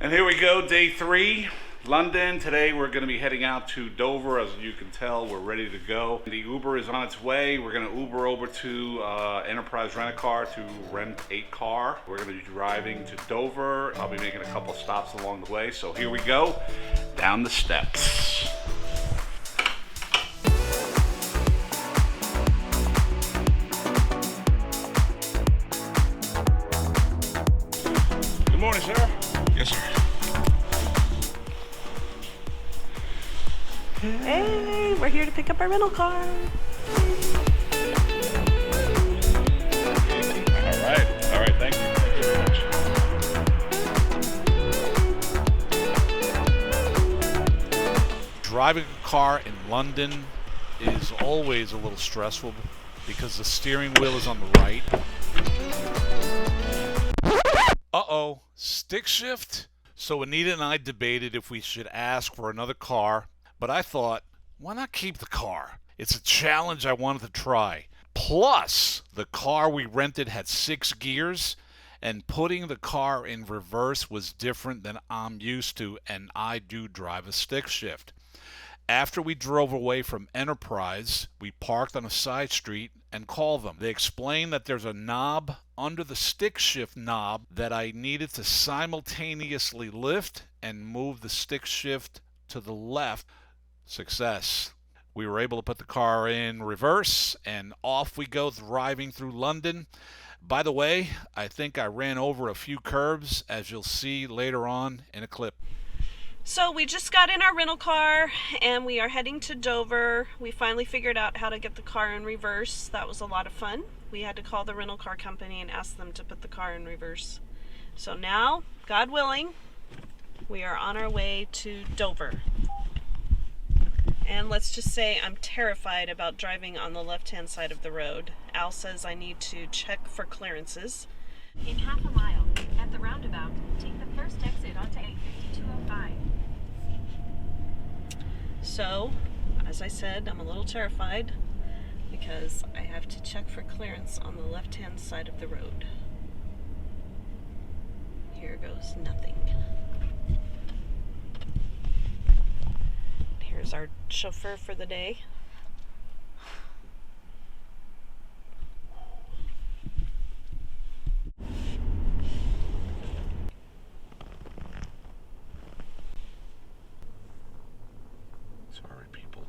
And here we go, day 3, London. Today we're going to be heading out to Dover. As you can tell, we're ready to go. The Uber is on its way. We're going to Uber over to Enterprise Rent-A-Car to rent a car. We're going to be driving to Dover. I'll be making a couple stops along the way. So here we go, down the steps. Good morning, sir. Yes, sir. Hey, we're here to pick up our rental car. All right, thank you. Thank you very much. Driving a car in London is always a little stressful because the steering wheel is on the right. Uh-oh, stick shift? So Anita and I debated if we should ask for another car, but I thought, why not keep the car? It's a challenge I wanted to try. Plus, the car we rented had 6 gears, and putting the car in reverse was different than I'm used to, and I do drive a stick shift. After we drove away from Enterprise, we parked on a side street and called them. They explained that there's a knob under the stick shift knob that I needed to simultaneously lift and move the stick shift to the left. Success. We were able to put the car in reverse and off we go driving through London. By the way, I think I ran over a few curves, as you'll see later on in a clip. So we just got in our rental car and we are heading to Dover. We finally figured out how to get the car in reverse. That was a lot of fun. We had to call the rental car company and ask them to put the car in reverse. So now, God willing, we are on our way to Dover. And let's just say I'm terrified about driving on the left-hand side of the road. Al says I need to check for clearances. In half a mile, at the roundabout, take the first exit onto A5205. So, as I said, I'm a little terrified because I have to check for clearance on the left-hand side of the road. Here goes nothing. Here's our chauffeur for the day. Sorry, people.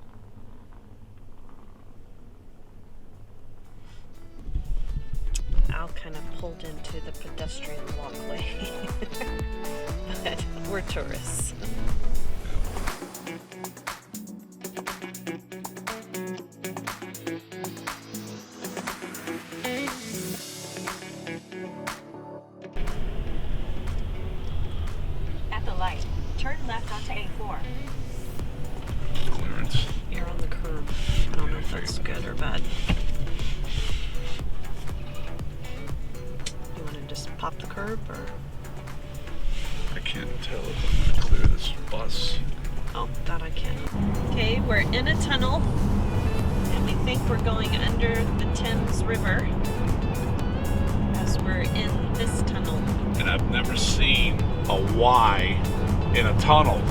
Al kind of pulled into the pedestrian walkway, but we're tourists. At the light, turn left onto A4. Clearance. You're on the curb. I don't know if that's good or bad. You want to just pop the curb or? I can't tell if I'm going to clear this bus. Oh, that I can. Okay, we're in a tunnel and we think we're going under the Thames River as we're in this tunnel. And I've never seen a Y in a tunnel.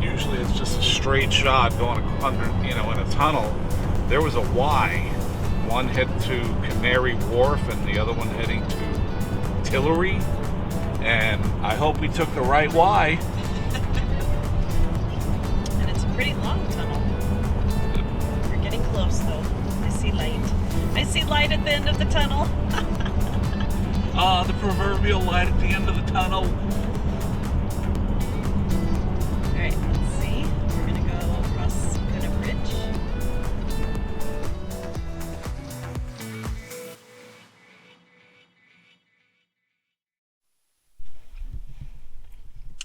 Usually it's just a straight shot going under, in a tunnel. There was a Y. One heading to Canary Wharf and the other one heading to Tillery. And I hope we took the right Y. And it's a pretty long tunnel. We're getting close though. I see light. I see light at the end of the tunnel. The proverbial light at the end of the tunnel. Alright, let's see. We're gonna go across Kuna Bridge.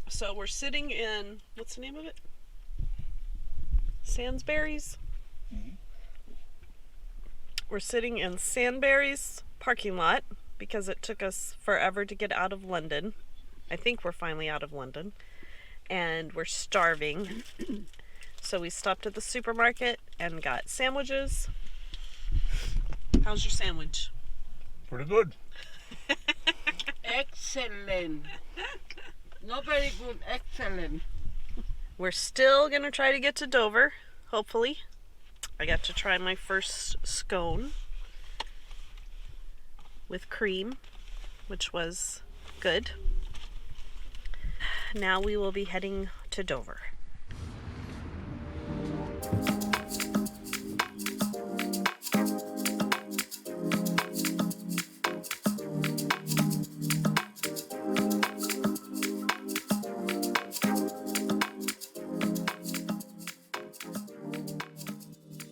So we're sitting in, what's the name of it? Sainsbury's? We're sitting in Sainsbury's parking lot because it took us forever to get out of London. I think we're finally out of London. And we're starving. So we stopped at the supermarket and got sandwiches. How's your sandwich? Pretty good. Excellent. Not very good, excellent. We're still gonna try to get to Dover, hopefully. I got to try my first scone with cream, which was good. Now we will be heading to Dover.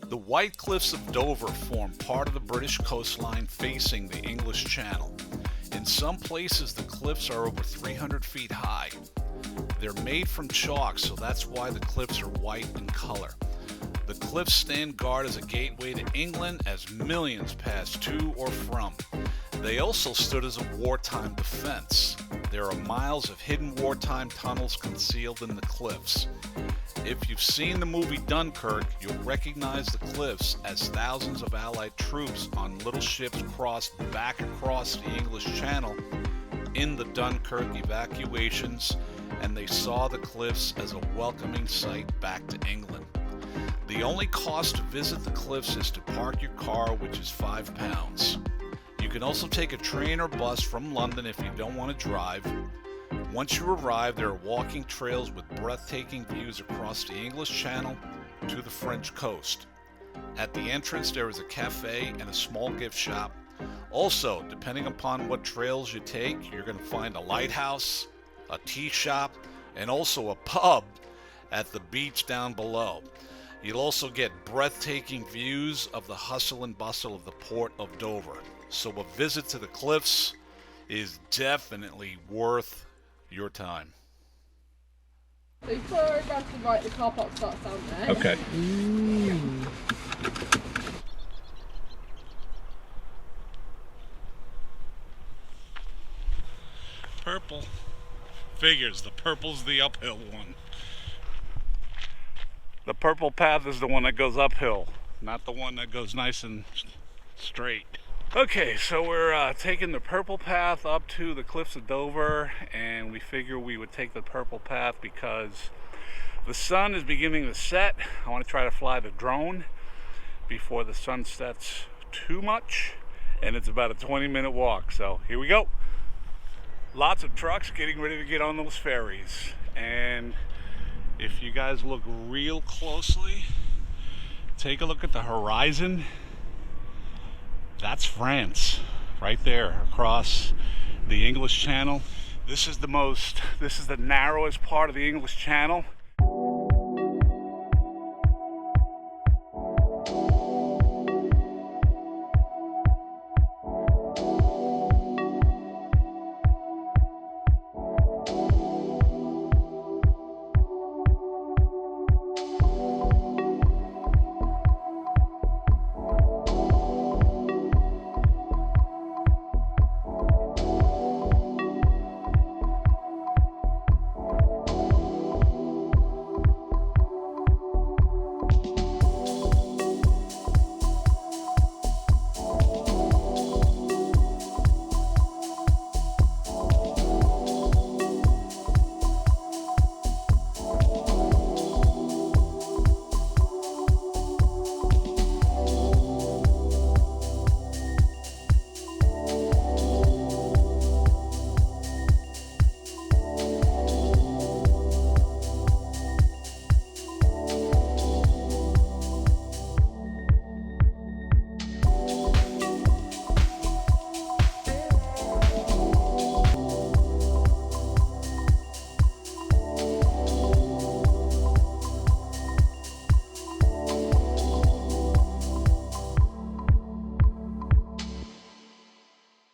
The White Cliffs of Dover form part of the British coastline facing the English Channel. In some places, the cliffs are over 300 feet high. They're made from chalk, so that's why the cliffs are white in color. The cliffs stand guard as a gateway to England as millions passed to or from. They also stood as a wartime defense. There are miles of hidden wartime tunnels concealed in the cliffs. If you've seen the movie Dunkirk, you'll recognize the cliffs as thousands of Allied troops on little ships crossed back across the English Channel in the Dunkirk evacuations, and they saw the cliffs as a welcoming sight back to England. The only cost to visit the cliffs is to park your car, which is £5. You can also take a train or bus from London if you don't want to drive. Once you arrive, there are walking trails with breathtaking views across the English Channel to the French coast. At the entrance, there is a cafe and a small gift shop. Also, depending upon what trails you take, you're going to find a lighthouse, a tea shop, and also a pub at the beach down below. You'll also get breathtaking views of the hustle and bustle of the port of Dover. So a visit to the cliffs is definitely worth your time. So you follow around to the right, the car park starts down there. Okay. Purple. Figures. The purple's the uphill one. The purple path is the one that goes uphill, not the one that goes nice and straight. Okay, so we're taking the purple path up to the cliffs of Dover, and we figure we would take the purple path because the sun is beginning to set. I want to try to fly the drone before the sun sets too much, and it's about a 20-minute walk. So here we go. Lots of trucks getting ready to get on those ferries, and if you guys look real closely, take a look at the horizon. That's France, right there across the English Channel. This is the narrowest part of the English Channel.